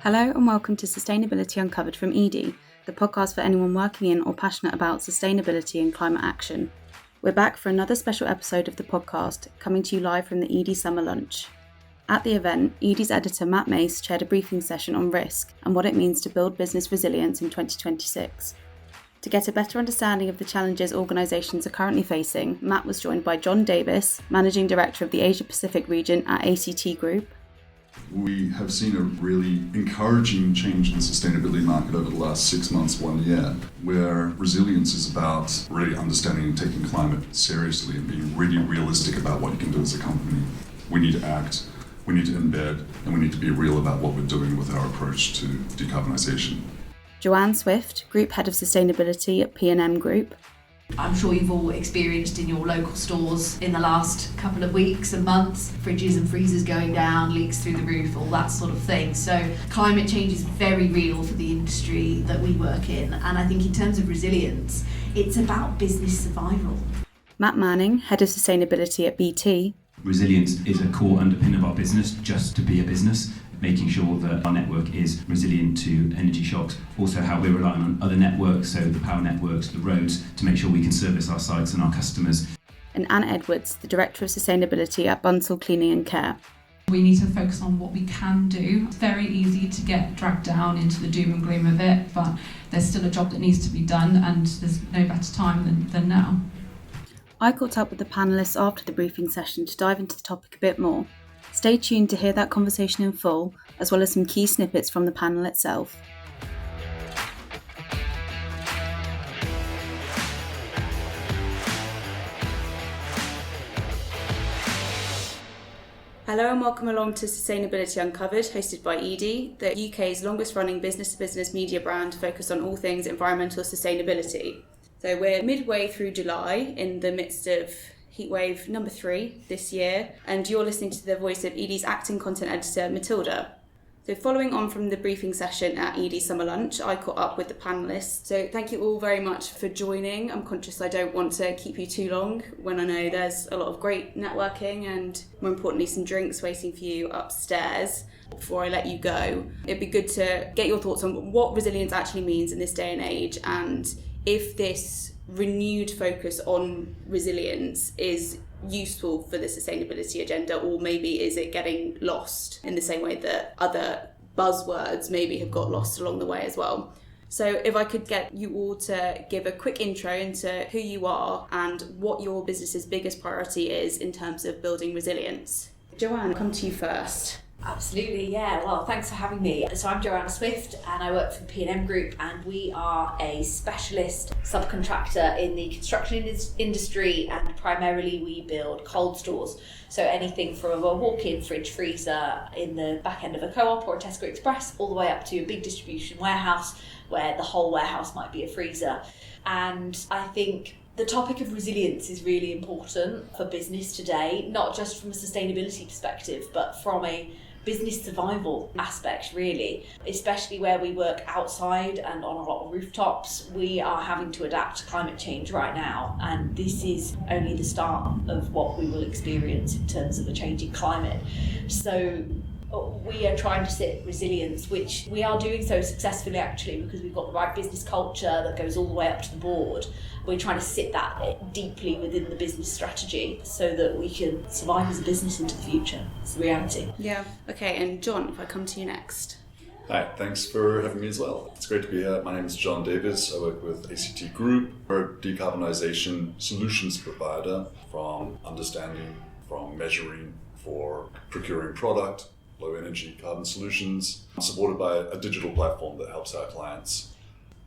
Hello and welcome to Sustainability Uncovered from Edie, the podcast for anyone working in or passionate about sustainability and climate action. We're back for another special episode of the podcast, coming to you live from the Edie Summer Lunch. At the event, Edie's editor Matt Mace chaired a briefing session on risk and what it means to build business resilience in 2026. To get a better understanding of the challenges organisations are currently facing, Matt was joined by John Davis, Managing Director of the Asia Pacific region at ACT Group. We have seen a really encouraging change in the sustainability market over the last 6 months, 1 year, where resilience is about really understanding and taking climate seriously and being really realistic about what you can do as a company. We need to act, we need to embed, and we need to be real about what we're doing with our approach to decarbonisation. Joanne Swift, Group Head of Sustainability at P&M Group. I'm sure you've all experienced in your local stores in the last couple of weeks and months, fridges and freezers going down, leaks through the roof, all that sort of thing. So climate change is very real for the industry that we work in. And I think in terms of resilience, it's about business survival. Matt Manning, Head of Sustainability at BT. Resilience is a core underpin of our business, just to be a business, making sure that our network is resilient to energy shocks. Also how we're relying on other networks, so the power networks, the roads, to make sure we can service our sites and our customers. And Anna Edwards, the Director of Sustainability at Bunzl Cleaning Care. We need to focus on what we can do. It's very easy to get dragged down into the doom and gloom of it, but there's still a job that needs to be done, and there's no better time than now. I caught up with the panellists after the briefing session to dive into the topic a bit more. Stay tuned to hear that conversation in full, as well as some key snippets from the panel itself. Hello and welcome along to Sustainability Uncovered, hosted by Edie, the UK's longest running business-to-business media brand focused on all things environmental sustainability. So we're midway through July in the midst of heatwave number 3 this year, and you're listening to the voice of Edie's acting content editor, Matilda. So following on from the briefing session at Edie Summer Lunch, I caught up with the panellists. So thank you all very much for joining. I'm conscious I don't want to keep you too long when I know there's a lot of great networking and, more importantly, some drinks waiting for you upstairs. Before I let you go, it'd be good to get your thoughts on what resilience actually means in this day and age, and if this renewed focus on resilience is useful for the sustainability agenda, or maybe is it getting lost in the same way that other buzzwords maybe have got lost along the way as well. So if I could get you all to give a quick intro into who you are and what your business's biggest priority is in terms of building resilience. Joanne, I'll come to you first. Absolutely, yeah. Well, thanks for having me. So I'm Joanne Swift and I work for the P&M Group, and we are a specialist subcontractor in the construction industry, and primarily we build cold stores. So anything from a walk-in fridge freezer in the back end of a co-op or a Tesco Express, all the way up to a big distribution warehouse where the whole warehouse might be a freezer. And I think the topic of resilience is really important for business today, not just from a sustainability perspective, but from a business survival aspect, really, especially where we work outside and on a lot of rooftops. We are having to adapt to climate change right now, and this is only the start of what we will experience in terms of a changing climate. So we are trying to sit resilience, which we are doing so successfully actually, because we've got the right business culture that goes all the way up to the board. We're trying to sit that deeply within the business strategy so that we can survive as a business into the future. It's the reality. Yeah. Okay, and John, if I come to you next. Hi, thanks for having me as well. It's great to be here. My name is John Davis. I work with ACT Group. We're a decarbonisation solutions provider, from understanding, from measuring, for procuring product, low energy carbon solutions, supported by a digital platform that helps our clients.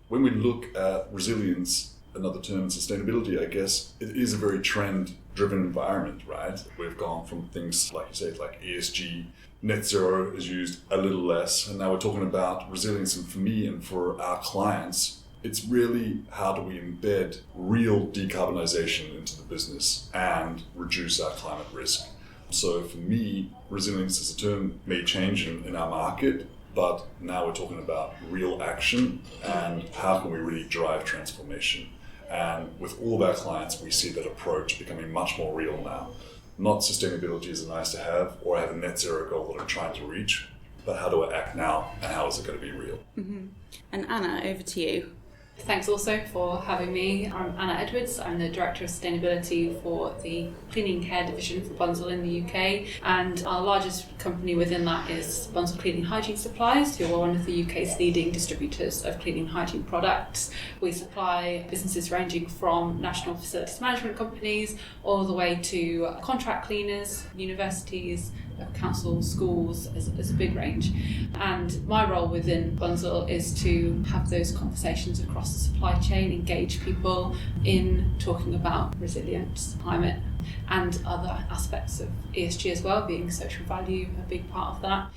When we look at resilience, another term, sustainability, I guess, it is a very trend-driven environment, right? We've gone from things, like you said, like ESG, net zero is used a little less, and now we're talking about resilience. And for me and for our clients, it's really how do we embed real decarbonisation into the business and reduce our climate risk. So for me, resilience as a term may change in our market, but now we're talking about real action and how can we really drive transformation. And with all of our clients, we see that approach becoming much more real now. Not sustainability is a nice to have, or I have a net zero goal that I'm trying to reach, but how do I act now and how is it going to be real? Mm-hmm. And Anna, over to you. Thanks also for having me. I'm Anna Edwards. I'm the Director of Sustainability for the Cleaning Care division for Bunzl in the UK, and our largest company within that is Bunzl Cleaning Hygiene Supplies, who are one of the UK's leading distributors of cleaning hygiene products. We supply businesses ranging from national facilities management companies all the way to contract cleaners, universities, councils, schools, as a big range. And my role within Bunzl is to have those conversations across the supply chain, engage people in talking about resilience, climate, and other aspects of ESG as well, being social value a big part of that.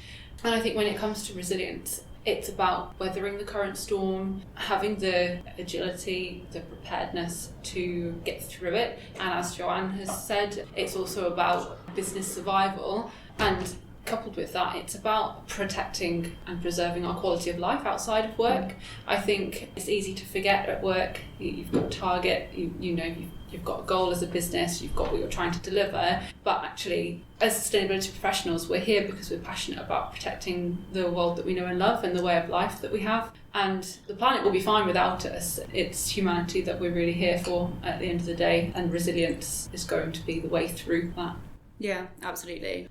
And I think when it comes to resilience, it's about weathering the current storm, having the agility, the preparedness to get through it. And as Joanne has said, it's also about business survival. And coupled with that, it's about protecting and preserving our quality of life outside of work. I think it's easy to forget at work. You've got a target, you've got a goal as a business, you've got what you're trying to deliver. But actually, as sustainability professionals, we're here because we're passionate about protecting the world that we know and love and the way of life that we have. And the planet will be fine without us. It's humanity that we're really here for at the end of the day, and resilience is going to be the way through that. Yeah, absolutely.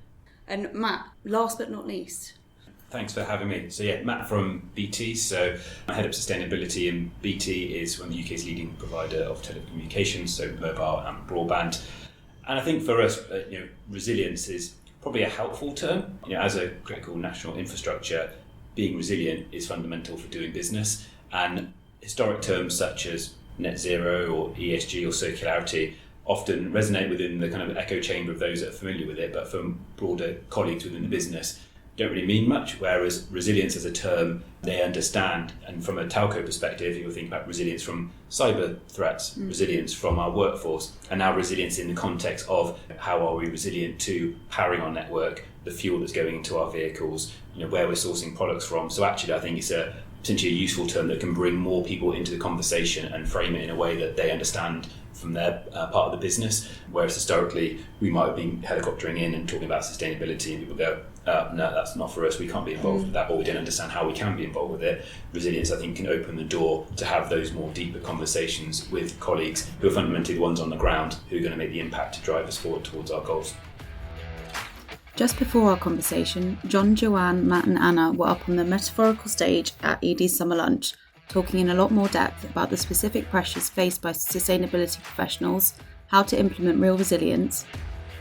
And Matt, last but not least. Thanks for having me. So Matt from BT. So I head up sustainability, and BT is one of the UK's leading provider of telecommunications, so mobile and broadband. And I think for us, resilience is probably a helpful term. As a critical national infrastructure, being resilient is fundamental for doing business. And historic terms such as net zero or ESG or circularity often resonate within the kind of echo chamber of those that are familiar with it, but from broader colleagues within the business don't really mean much, whereas resilience as a term they understand. And from a telco perspective, you'll think about resilience from cyber threats, resilience from our workforce, and now resilience in the context of how are we resilient to powering our network, the fuel that's going into our vehicles, where we're sourcing products from. So actually I think it's potentially a useful term that can bring more people into the conversation and frame it in a way that they understand from their part of the business, whereas historically we might have been helicoptering in and talking about sustainability and people go, no, that's not for us, we can't be involved with that, or we don't understand how we can be involved with it. Resilience, I think, can open the door to have those more deeper conversations with colleagues who are fundamentally the ones on the ground who are going to make the impact to drive us forward towards our goals. Just before our conversation, John, Joanne, Matt and Anna were up on the metaphorical stage at Edie's summer lunch, talking in a lot more depth about the specific pressures faced by sustainability professionals, how to implement real resilience,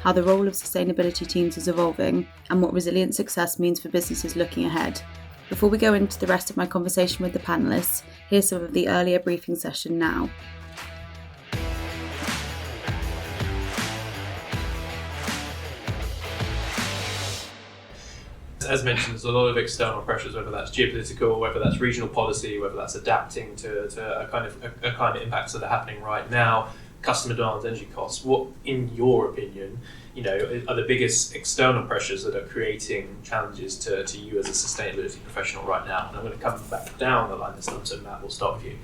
how the role of sustainability teams is evolving, and what resilient success means for businesses looking ahead. Before we go into the rest of my conversation with the panellists, here's some of the earlier briefing session now. As mentioned, there's a lot of external pressures, whether that's geopolitical, whether that's regional policy, whether that's adapting to a climate impacts that are happening right now, customer demands, energy costs. What, in your opinion, are the biggest external pressures that are creating challenges to you as a sustainability professional right now? And I'm going to come back down the line this time, so Matt, we'll start with you.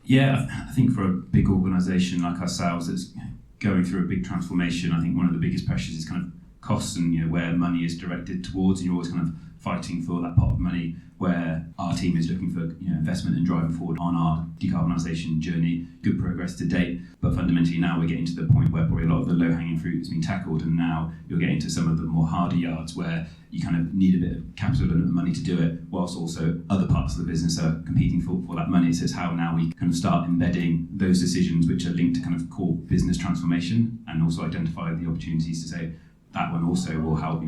Yeah, I think for a big organisation like ourselves that's going through a big transformation, I think one of the biggest pressures is kind of costs and where money is directed towards, and you're always kind of fighting for that pot of money where our team is looking for investment and driving forward on our decarbonisation journey. Good progress to date, but fundamentally now we're getting to the point where probably a lot of the low-hanging fruit has been tackled, and now you're getting to some of the more harder yards where you kind of need a bit of capital and money to do it, whilst also other parts of the business are competing for that money. So it's how now we kind of start embedding those decisions which are linked to kind of core business transformation, and also identify the opportunities to say that one also will help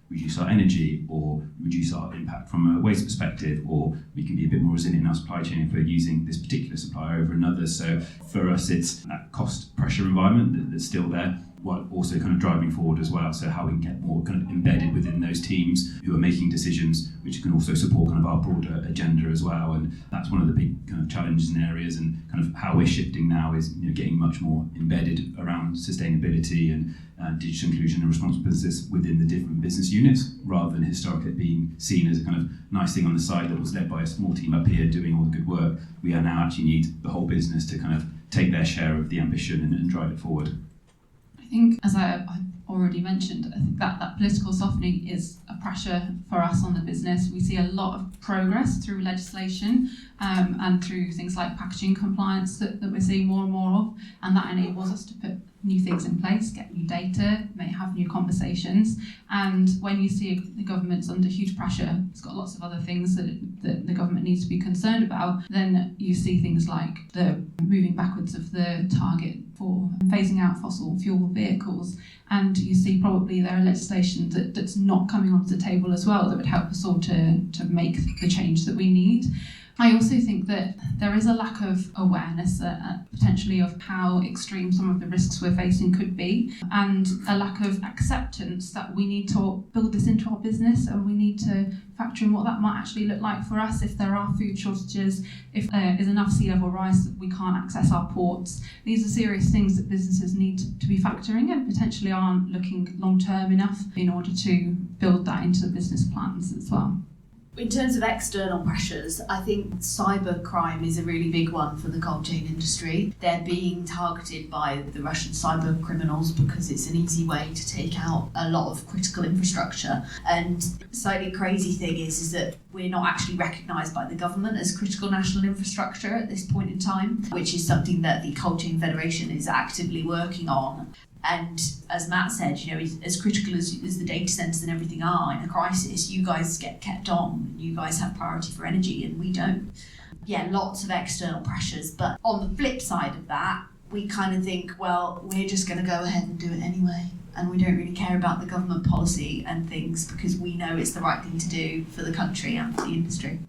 reduce our energy or reduce our impact from a waste perspective, or we can be a bit more resilient in our supply chain if we're using this particular supplier over another. So for us, it's that cost pressure environment that's still there, while also kind of driving forward as well. So how we can get more kind of embedded within those teams who are making decisions, which can also support kind of our broader agenda as well. And that's one of the big kind of challenges and areas, and kind of how we're shifting now is getting much more embedded around sustainability and digital inclusion and responsible business within the different business units, rather than historically being seen as a kind of nice thing on the side that was led by a small team up here doing all the good work. We are now actually need the whole business to kind of take their share of the ambition and drive it forward. I think, as I already mentioned, I think that political softening is a pressure for us on the business. We see a lot of progress through legislation and through things like packaging compliance that we're seeing more and more of, and that enables us to put new things in place, get new data, may have new conversations. And when you see the government's under huge pressure, it's got lots of other things that the government needs to be concerned about, then you see things like the moving backwards of the target for phasing out fossil fuel vehicles, and you see probably there are legislation that's not coming onto the table as well that would help us all to make the change that we need. I also think that there is a lack of awareness potentially of how extreme some of the risks we're facing could be, and a lack of acceptance that we need to build this into our business, and we need to factor in what that might actually look like for us if there are food shortages, if there is enough sea level rise that we can't access our ports. These are serious things that businesses need to be factoring and potentially aren't looking long term enough in order to build that into the business plans as well. In terms of external pressures, I think cyber crime is a really big one for the cold chain industry. They're being targeted by the Russian cyber criminals because it's an easy way to take out a lot of critical infrastructure. And the slightly crazy thing is that we're not actually recognised by the government as critical national infrastructure at this point in time, which is something that the Cold Chain Federation is actively working on. And as Matt said, as critical as the data centres and everything are in a crisis, you guys get kept on. You guys have priority for energy and we don't. Yeah, lots of external pressures. But on the flip side of that, we kind of think, well, we're just going to go ahead and do it anyway. And we don't really care about the government policy and things because we know it's the right thing to do for the country and for the industry.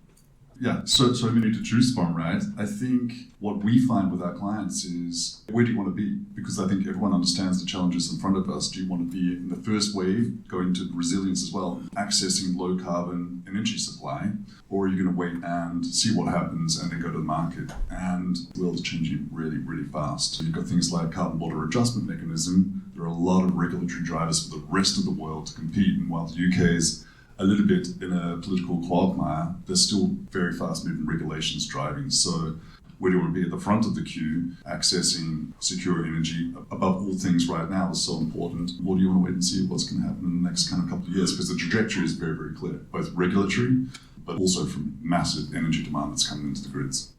Yeah, so we need to choose from, right? I think what we find with our clients is, where do you want to be? Because I think everyone understands the challenges in front of us. Do you want to be in the first wave, going to resilience as well, accessing low carbon energy supply, or are you going to wait and see what happens and then go to the market? And the world is changing really, really fast. So you've got things like carbon border adjustment mechanism. There are a lot of regulatory drivers for the rest of the world to compete, and while the UK is a little bit in a political quagmire, there's still very fast-moving regulations driving. So where do you want to be at the front of the queue? Accessing secure energy above all things right now is so important. Or do you want to wait and see what's going to happen in the next kind of couple of years? Because the trajectory is very, very clear, both regulatory, but also from massive energy demand that's coming into the grids.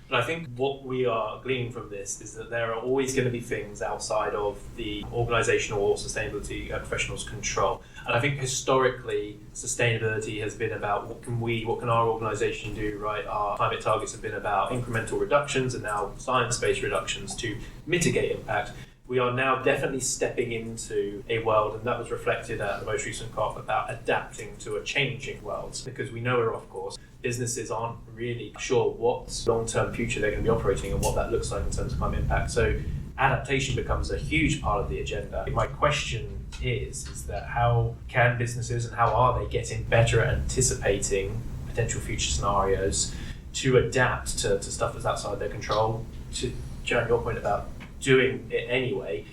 But I think what we are gleaning from this is that there are always going to be things outside of the organisational or sustainability professionals' control. And I think historically, sustainability has been about what can our organisation do, right? Our climate targets have been about incremental reductions and now science-based reductions to mitigate impact. We are now definitely stepping into a world, and that was reflected at the most recent COP, about adapting to a changing world, because we know we're off course. Businesses aren't really sure what long-term future they're going to be operating and what that looks like in terms of climate impact. So adaptation becomes a huge part of the agenda. My question is that how can businesses and how are they getting better at anticipating potential future scenarios to adapt to stuff that's outside their control? To Joanne, your point about doing it anyway,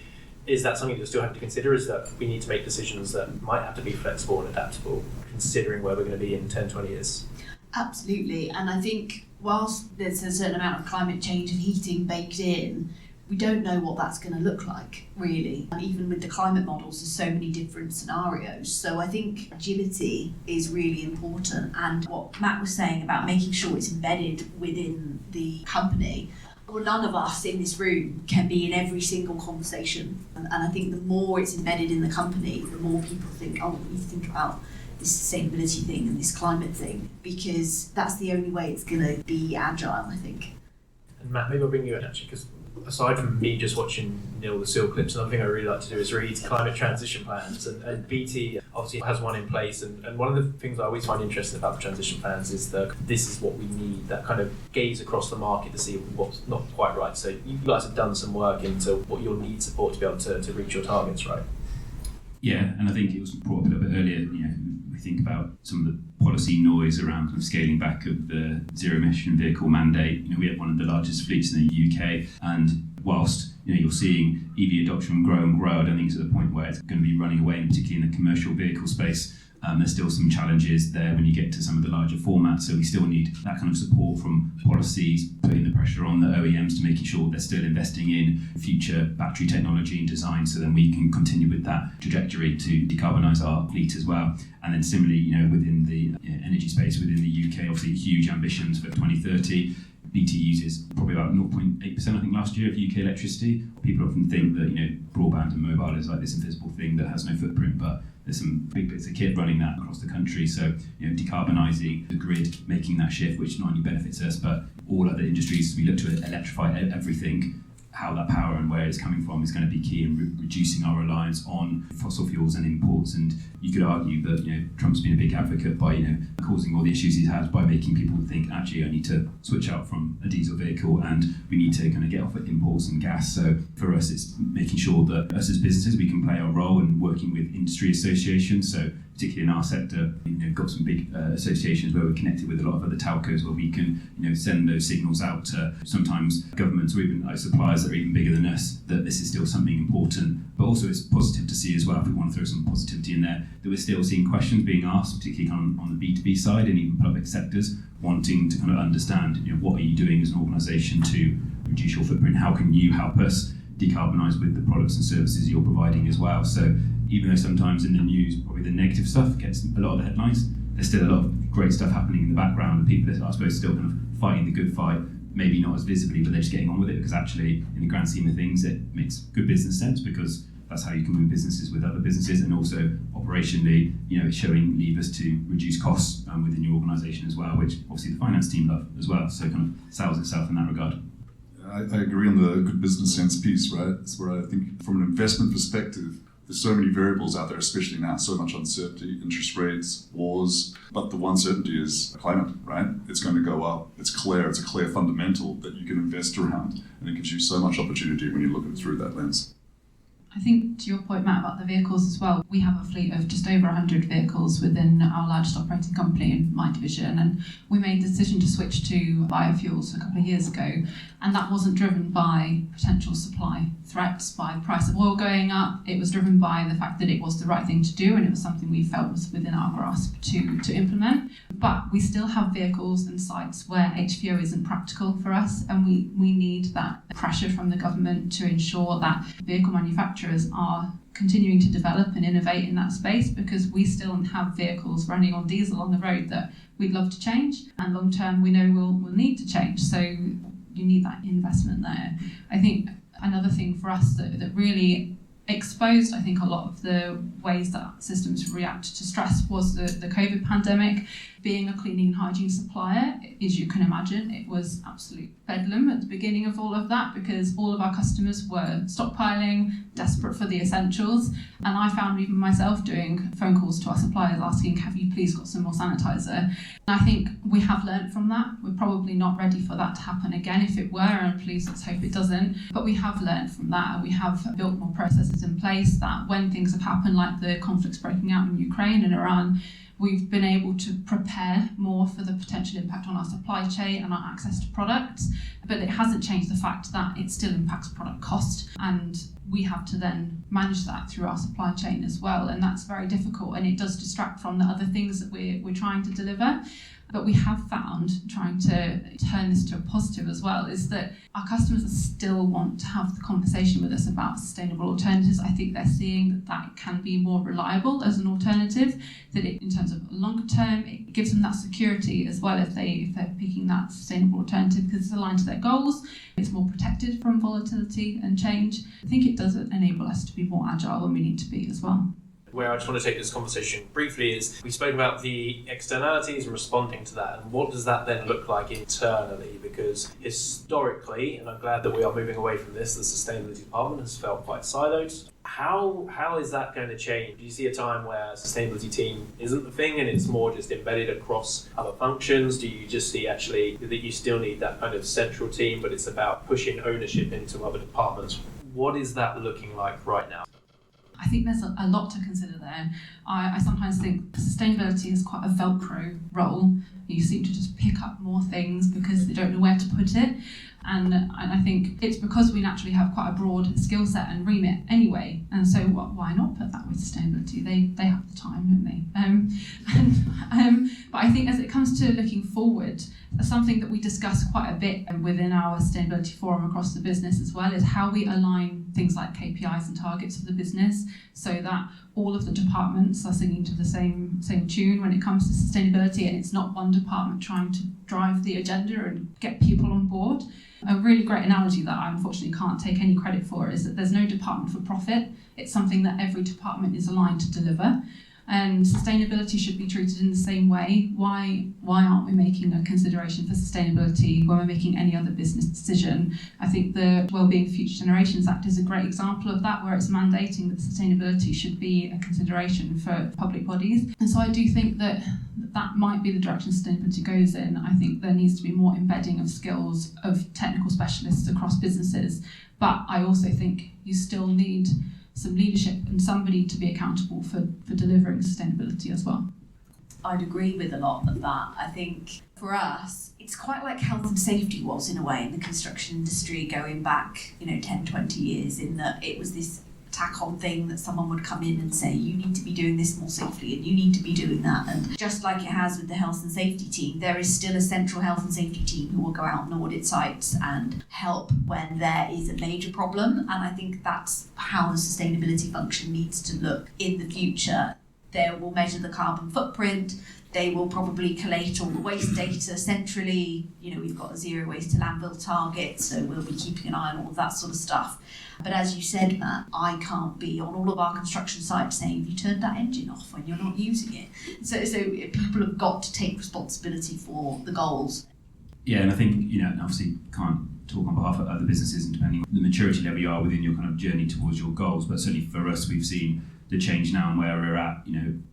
is that something you still have to consider? Is that we need to make decisions that might have to be flexible and adaptable, considering where we're going to be in 10, 20 years? Absolutely, and I think whilst there's a certain amount of climate change and heating baked in, we don't know what that's going to look like, really. And even with the climate models, there's so many different scenarios. So I think agility is really important. And what Matt was saying about making sure it's embedded within the company, well, none of us in this room can be in every single conversation. And I think the more it's embedded in the company, the more people think, oh, we need to think about this sustainability thing and this climate thing, because that's the only way it's going to be agile, I think. And Matt, maybe I'll bring you in actually, because aside from me just watching Neil the Seal clips, another thing I really like to do is read climate transition plans, and BT obviously has one in place, and one of the things I always find interesting about the transition plans is that this is what we need, that kind of gaze across the market to see what's not quite right. So you guys have done some work into what you'll need support to be able to reach your targets, right? Yeah, and I think it was brought up a little bit earlier, we think about some of the policy noise around kind of scaling back of the zero emission vehicle mandate. We have one of the largest fleets in the UK, and whilst you're seeing EV adoption grow and grow, I don't think it's at the point where it's going to be running away, and particularly in the commercial vehicle space. There's still some challenges there when you get to some of the larger formats, so we still need that kind of support from policies, putting the pressure on the OEMs to making sure they're still investing in future battery technology and design, so then we can continue with that trajectory to decarbonise our fleet as well. And then similarly, within the energy space within the UK, obviously huge ambitions for 2030. BT uses probably about 0.8%, I think, last year of UK electricity. People often think that broadband and mobile is like this invisible thing that has no footprint, but there's some big bits of kit running that across the country. So decarbonising the grid, making that shift, which not only benefits us but all other industries. We look to electrify everything. How that power and where it's coming from is going to be key in reducing our reliance on fossil fuels and imports. And you could argue that Trump's been a big advocate by causing all the issues he's had by making people think, actually I need to switch out from a diesel vehicle and we need to kind of get off at imports and gas. So for us, it's making sure that us as businesses, we can play our role in working with industry associations. So particularly in our sector, we've got some big associations where we're connected with a lot of other telcos where we can send those signals out to sometimes governments or even suppliers that are even bigger than us, that this is still something important. But also it's positive to see as well, if we want to throw some positivity in there, that we're still seeing questions being asked, particularly kind of on the B2B side and even public sectors, wanting to kind of understand what are you doing as an organisation to reduce your footprint, how can you help us decarbonise with the products and services you're providing as well. So even though sometimes in the news probably the negative stuff gets a lot of the headlines, there's still a lot of great stuff happening in the background, and people are, I suppose, still kind of fighting the good fight, maybe not as visibly, but they're just getting on with it, because actually in the grand scheme of things it makes good business sense, because that's how you can move businesses with other businesses, and also operationally it's showing levers to reduce costs within your organisation as well, which obviously the finance team love as well, so kind of sells itself in that regard. I agree on the good business sense piece, right? It's where I think from an investment perspective, there's so many variables out there, especially now, so much uncertainty, interest rates, wars, but the one certainty is climate, right? It's going to go up. It's a clear fundamental that you can invest around, and it gives you so much opportunity when you look at it through that lens. I think to your point, Matt, about the vehicles as well, we have a fleet of just over 100 vehicles within our largest operating company in my division, and we made the decision to switch to biofuels a couple of years ago, and that wasn't driven by potential supply threats, by the price of oil going up. It was driven by the fact that it was the right thing to do, and it was something we felt was within our grasp to implement. But we still have vehicles and sites where HVO isn't practical for us, and we need that pressure from the government to ensure that vehicle manufacturers are continuing to develop and innovate in that space, because we still have vehicles running on diesel on the road that we'd love to change, and long term we know we'll need to change. So you need that investment there. I think another thing for us that really exposed, I think, a lot of the ways that systems react to stress was the COVID pandemic. Being a cleaning and hygiene supplier, as you can imagine, it was absolute bedlam at the beginning of all of that, because all of our customers were stockpiling, desperate for the essentials. And I found even myself doing phone calls to our suppliers asking, have you please got some more sanitizer? And I think we have learned from that. We're probably not ready for that to happen again. If it were, and please let's hope it doesn't, but we have learned from that, and we have built more processes in place that when things have happened, like the conflicts breaking out in Ukraine and Iran, we've been able to prepare more for the potential impact on our supply chain and our access to products, but it hasn't changed the fact that it still impacts product cost, and we have to then manage that through our supply chain as well, and that's very difficult, and it does distract from the other things that we're trying to deliver. But we have found, trying to turn this to a positive as well, is that our customers still want to have the conversation with us about sustainable alternatives. I think they're seeing that can be more reliable as an alternative, that it, in terms of longer term, it gives them that security as well if they're picking that sustainable alternative, because it's aligned to their goals, it's more protected from volatility and change. I think it does enable us to be more agile when we need to be as well. Where I just want to take this conversation briefly is, we've spoken about the externalities and responding to that, and what does that then look like internally? Because historically, and I'm glad that we are moving away from this, the sustainability department has felt quite siloed. How is that going to change? Do you see a time where a sustainability team isn't the thing and it's more just embedded across other functions? Do you just see actually that you still need that kind of central team, but it's about pushing ownership into other departments? What is that looking like right now? I think there's a lot to consider there. I sometimes think sustainability is quite a Velcro role. You seem to just pick up more things because they don't know where to put it. And I think it's because we naturally have quite a broad skill set and remit anyway, and so why not put that with sustainability? They have the time, don't they? But I think as it comes to looking forward, something that we discuss quite a bit within our sustainability forum across the business as well is how we align things like KPIs and targets for the business so that all of the departments are singing to the same tune when it comes to sustainability, and it's not one department trying to drive the agenda and get people on board. A really great analogy that I unfortunately can't take any credit for is that there's no department for profit. It's something that every department is aligned to deliver. And sustainability should be treated in the same way. Why aren't we making a consideration for sustainability when we're making any other business decision? I think the Wellbeing Future Generations Act is a great example of that, where it's mandating that sustainability should be a consideration for public bodies. And so I do think that might be the direction sustainability goes in. I think there needs to be more embedding of skills of technical specialists across businesses. But I also think you still need some leadership and somebody to be accountable for delivering sustainability as well. I'd agree with a lot of that. I think for us, it's quite like health and safety was in a way in the construction industry going back, 10, 20 years, in that it was this tack-on thing that someone would come in and say, you need to be doing this more safely and you need to be doing that. And just like it has with the health and safety team, there is still a central health and safety team who will go out and audit sites and help when there is a major problem. And I think that's how the sustainability function needs to look in the future. They will measure the carbon footprint. They will probably collate all the waste data centrally. We've got a zero waste to landfill target, so we'll be keeping an eye on all of that sort of stuff. But as you said, Matt, I can't be on all of our construction sites saying, have you turned that engine off when you're not using it? So people have got to take responsibility for the goals. Yeah, and I think, obviously can't talk on behalf of other businesses and depending on the maturity level you are within your kind of journey towards your goals, but certainly for us, we've seen the change now and where we're at,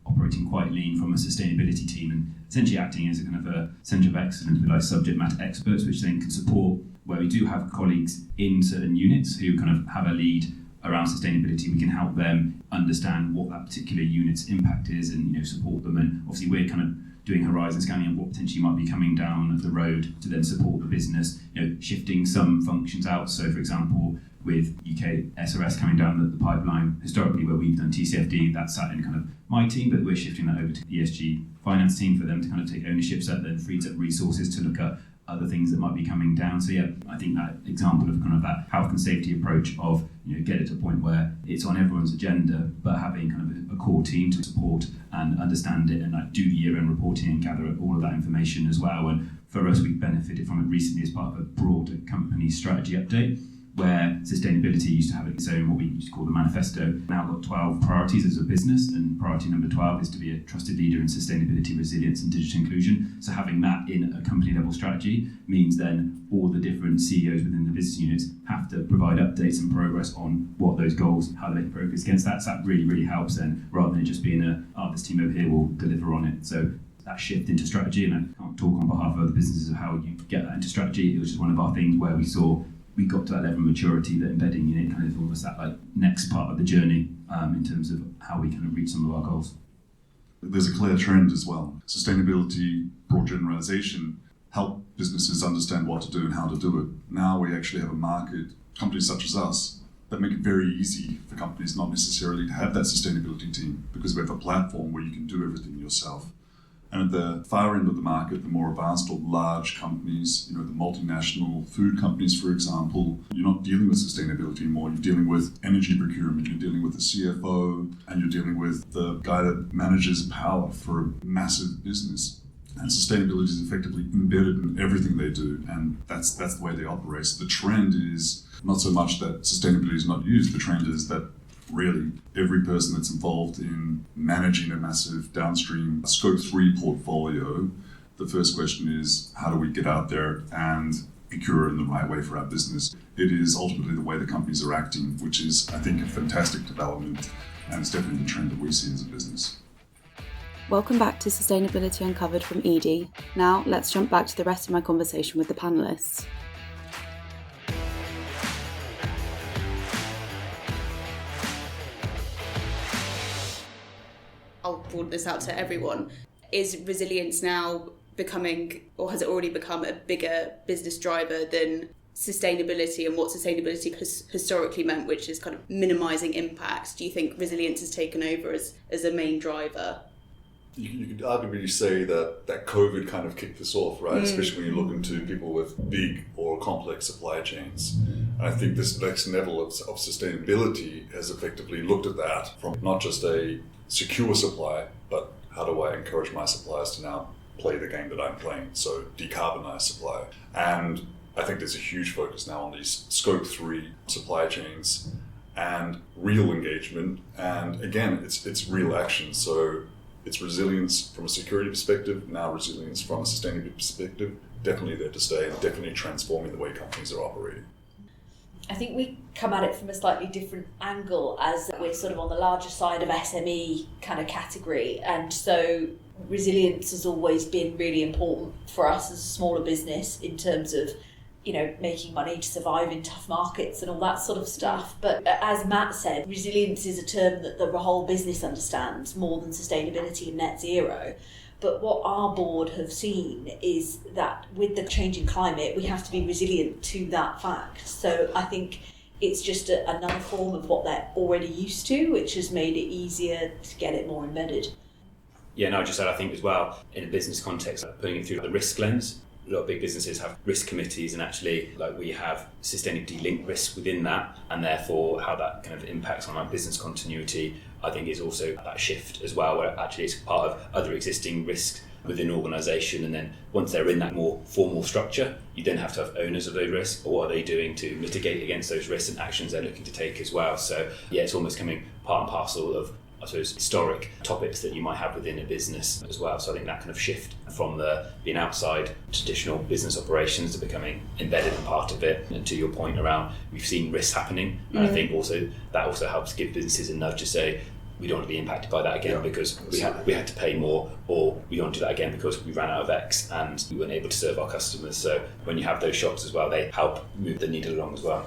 operating quite lean from a sustainability team and essentially acting as a kind of a centre of excellence with like subject matter experts, which then can support where we do have colleagues in certain units who kind of have a lead around sustainability. We can help them understand what that particular unit's impact is and support them. And obviously we're kind of doing horizon scanning of what potentially might be coming down the road to then support the business, shifting some functions out. So for example, with UK SRS coming down the pipeline, historically where we've done TCFD, that sat in kind of my team, but we're shifting that over to the ESG finance team for them to kind of take ownership, so that then frees up resources to look at other things that might be coming down. So yeah, I think that example of kind of that health and safety approach of, get it to a point where it's on everyone's agenda, but having kind of a core team to support and understand it and like do the year-end reporting and gather all of that information as well. And for us, we've benefited from it recently as part of a broader company strategy update, where sustainability used to have its own, what we used to call the manifesto, now got 12 priorities as a business, and priority number 12 is to be a trusted leader in sustainability, resilience and digital inclusion. So having that in a company level strategy means then all the different CEOs within the business units have to provide updates and progress on what those goals, how they make progress against that. So that really, really helps then, rather than it just being this team over here will deliver on it. So that shift into strategy, and I can't talk on behalf of other businesses of how you get that into strategy. It was just one of our things where we got to that level of maturity that embedding in it kind of almost that like next part of the journey in terms of how we kind of reach some of our goals. There's a clear trend as well. Sustainability, broad generalization, help businesses understand what to do and how to do it. Now we actually have a market, companies such as us, that make it very easy for companies not necessarily to have that sustainability team, because we have a platform where you can do everything yourself. And at the far end of the market, the more advanced or large companies, the multinational food companies, for example, you're not dealing with sustainability anymore. You're dealing with energy procurement, you're dealing with the CFO, and you're dealing with the guy that manages power for a massive business. And sustainability is effectively embedded in everything they do, and that's the way they operate. So the trend is not so much that sustainability is not used, the trend is that really every person that's involved in managing a massive downstream Scope 3 portfolio, the first question is, how do we get out there and procure in the right way for our business? It is ultimately the way the companies are acting, which is, I think, a fantastic development, and it's definitely the trend that we see as a business. Welcome back to Sustainability Uncovered from Edie. Now let's jump back to the rest of my conversation with the panellists. I'll broaden this out to everyone. Is resilience now becoming, or has it already become, a bigger business driver than sustainability and what sustainability has historically meant, which is kind of minimising impact, do you think resilience has taken over as a main driver? You could arguably say that COVID kind of kicked this off, right? Especially when you look into people with big or complex supply chains. And I think this next level of sustainability has effectively looked at that from not just a secure supply, but how do I encourage my suppliers to now play the game that I'm playing? So decarbonize supply. And I think there's a huge focus now on these scope 3 supply chains and real engagement. And again, it's real action. So it's resilience from a security perspective, now resilience from a sustainability perspective, definitely there to stay and definitely transforming the way companies are operating. I think we come at it from a slightly different angle, as we're sort of on the larger side of SME kind of category. And so resilience has always been really important for us as a smaller business in terms of, you know, making money to survive in tough markets and all that sort of stuff. But as Matt said, resilience is a term that the whole business understands more than sustainability and net zero. But what our board have seen is that with the changing climate, we have to be resilient to that fact. So I think it's just another form of what they're already used to, which has made it easier to get it more embedded. Yeah, no, just said I think as well, in a business context, putting it through the risk lens. A lot of big businesses have risk committees, and actually, like, we have sustainability linked risk within that, and therefore how that kind of impacts on our business continuity, I think, is also that shift as well, where actually it's part of other existing risks within an organisation, and then once they're in that more formal structure, you then have to have owners of those risks, or what are they doing to mitigate against those risks and actions they're looking to take as well. So yeah, it's almost coming part and parcel of, I suppose, historic topics that you might have within a business as well. So I think that kind of shift from the being outside traditional business operations to becoming embedded and part of it. And to your point around, we've seen risks happening. And I think also that also helps give businesses a nudge to say, we don't want to be impacted by that again because we had to pay more, or we don't do that again because we ran out of X and we weren't able to serve our customers. So when you have those shocks as well, they help move the needle along as well.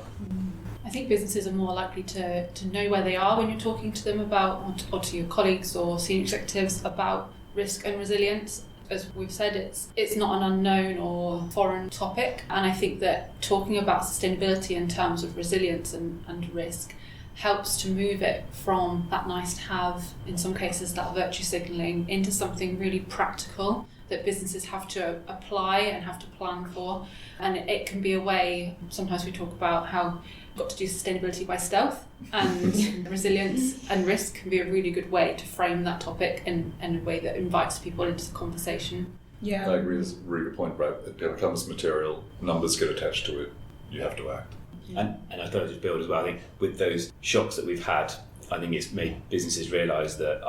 I think businesses are more likely to know where they are when you're talking to them about, or to your colleagues or senior executives about risk and resilience. As we've said, it's not an unknown or foreign topic, and I think that talking about sustainability in terms of resilience and risk helps to move it from that nice to have, in some cases that virtue signalling, into something really practical that businesses have to apply and have to plan for. And it can be a way, sometimes we talk about how you've got to do sustainability by stealth, and resilience and risk can be a really good way to frame that topic in a way that invites people into the conversation. Yeah, I agree, that's a really good point, right? It becomes material, numbers get attached to it, you have to act. And I thought I'd just build as well, I think with those shocks that we've had, I think it's made businesses realise that,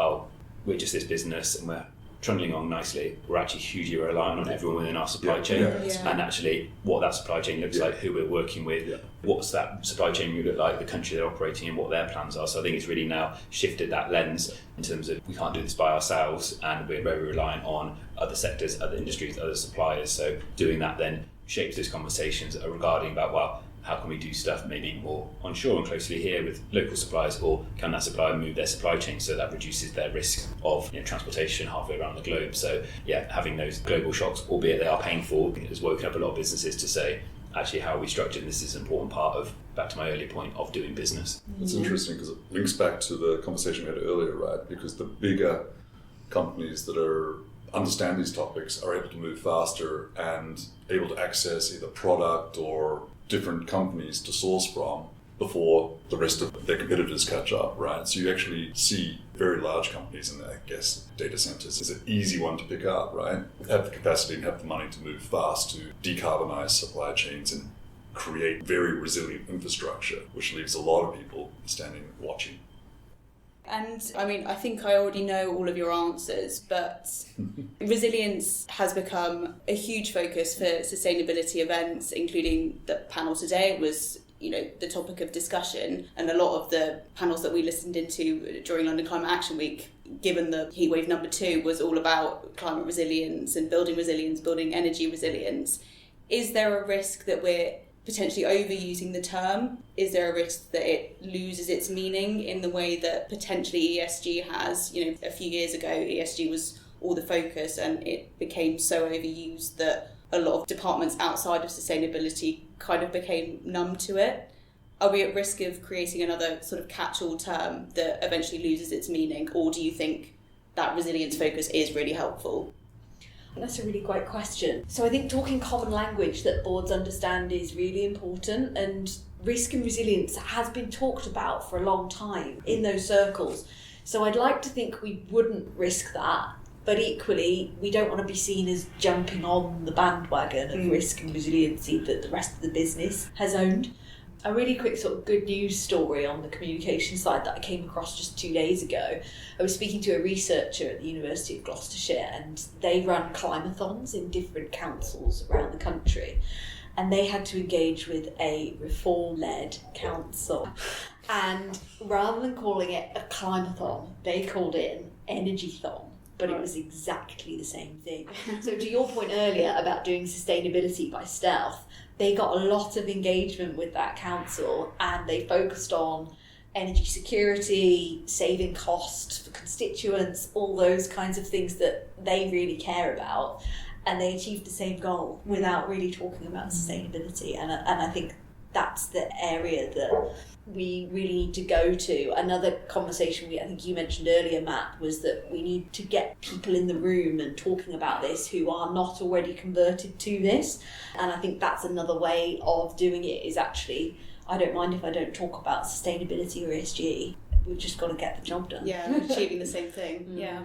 we're just this business and we're trundling along nicely. We're actually hugely reliant on everyone within our supply chain, and actually what that supply chain looks like, who we're working with, what's that supply chain look like, the country they're operating in, what their plans are. So I think it's really now shifted that lens in terms of we can't do this by ourselves, and we're very reliant on other sectors, other industries, other suppliers. So doing that then shapes those conversations regarding about, well, how can we do stuff maybe more onshore and closely here with local suppliers, or can that supplier move their supply chain so that reduces their risk of transportation halfway around the globe. So yeah, having those global shocks, albeit they are painful, has woken up a lot of businesses to say, actually, how are we structured? This is an important part of, back to my earlier point, of doing business. It's interesting because it links back to the conversation we had earlier, right? Because the bigger companies that understand these topics are able to move faster and able to access either product or different companies to source from before the rest of their competitors catch up, right? So you actually see very large companies, and I guess data centers is an easy one to pick up, right? Have the capacity and have the money to move fast to decarbonize supply chains and create very resilient infrastructure, which leaves a lot of people standing watching. And I mean, I think I already know all of your answers, but resilience has become a huge focus for sustainability events, including the panel today. It was, the topic of discussion, and a lot of the panels that we listened into during London Climate Action Week, given the heatwave number 2, was all about climate resilience and building energy resilience. Is there a risk that we're potentially overusing the term? Is there a risk that it loses its meaning in the way that potentially ESG has? A few years ago, ESG was all the focus and it became so overused that a lot of departments outside of sustainability kind of became numb to it. Are we at risk of creating another sort of catch-all term that eventually loses its meaning, or do you think that resilience focus is really helpful? That's a really great question. So I think talking common language that boards understand is really important, and risk and resilience has been talked about for a long time in those circles. So I'd like to think we wouldn't risk that, but equally we don't want to be seen as jumping on the bandwagon of risk and resiliency that the rest of the business has owned. A really quick sort of good news story on the communication side that I came across just 2 days ago. I was speaking to a researcher at the University of Gloucestershire, and they run climathons in different councils around the country. And they had to engage with a reform-led council. And rather than calling it a climathon, they called it an energy-thon. But it was exactly the same thing. So to your point earlier about doing sustainability by stealth, they got a lot of engagement with that council, and they focused on energy security, saving costs for constituents, all those kinds of things that they really care about. And they achieved the same goal without really talking about sustainability. And I think that's the area that we really need to go to. Another conversation I think you mentioned earlier, Matt, was that we need to get people in the room and talking about this who are not already converted to this. And I think that's another way of doing it, is actually, I don't mind if I don't talk about sustainability or ESG. We've just got to get the job done. Yeah, achieving the same thing. Yeah.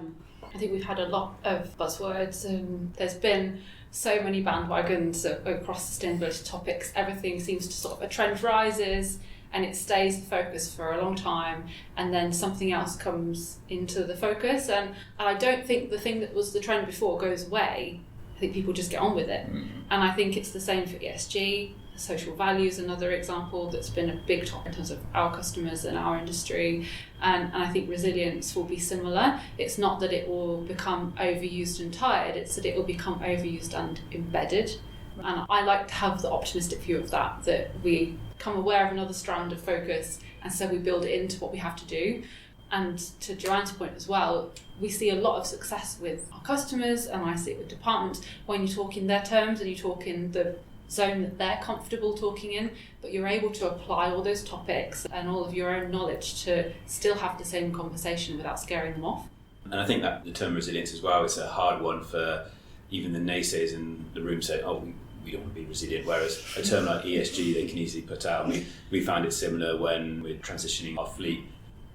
I think we've had a lot of buzzwords, and there's been so many bandwagons across sustainability topics. Everything seems to sort of, a trend rises and it stays the focus for a long time, and then something else comes into the focus. And I don't think the thing that was the trend before goes away. I think people just get on with it. And I think it's the same for ESG. Social value is another example that's been a big topic in terms of our customers and our industry, and I think resilience will be similar. It's not that it will become overused and tired, it's that it will become overused and embedded. And I like to have the optimistic view of that we become aware of another strand of focus, and so we build it into what we have to do. And to Joanne's point as well, we see a lot of success with our customers, and I see it with departments, when you talk in their terms and you talk in the zone that they're comfortable talking in, but you're able to apply all those topics and all of your own knowledge to still have the same conversation without scaring them off. And I think that the term resilience as well is a hard one for even the naysayers in the room say, oh, we don't want to be resilient, whereas a term like ESG they can easily put out. We found it similar when we're transitioning our fleet.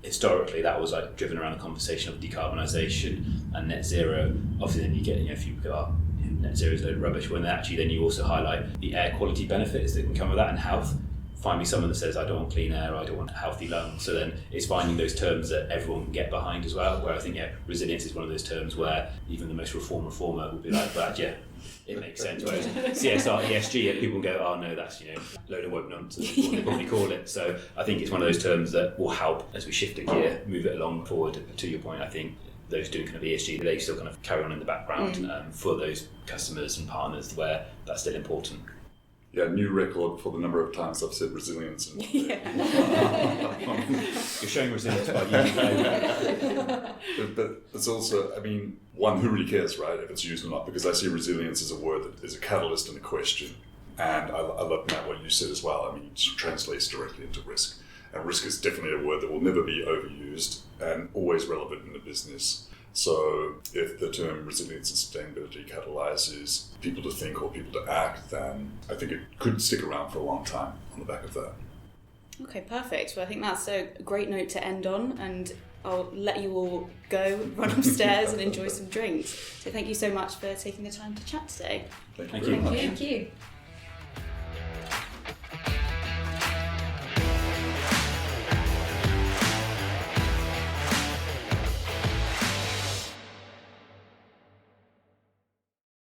Historically, that was like driven around the conversation of decarbonisation and net zero. Obviously, then you get, if you go, net zero is a load of rubbish, when actually then you also highlight the air quality benefits that can come with that, and health. Find me someone that says, I don't want clean air, I don't want healthy lungs. So then it's finding those terms that everyone can get behind as well, where I think, resilience is one of those terms where even the most reformer will be like, but yeah, it makes sense. Whereas CSR, ESG, people go, oh no, that's, load of woke nonsense, is what they probably call it. So I think it's one of those terms that will help as we shift a gear, move it along forward. To your point, I think those doing kind of ESG, they still kind of carry on in the background for those customers and partners where that's still important. Yeah, new record for the number of times I've said resilience. You're showing resilience by using that. But it's also, one, who really cares, right, if it's used or not? Because I see resilience as a word that is a catalyst and a question. And I love, Matt, what you said as well. It translates directly into risk. And risk is definitely a word that will never be overused and always relevant in the business. So if the term resilience and sustainability catalyzes people to think or people to act, then I think it could stick around for a long time on the back of that. Okay, perfect. Well, I think that's a great note to end on, and I'll let you all go, run upstairs and enjoy some drinks. So thank you so much for taking the time to chat today. Thank you very much. Thank you.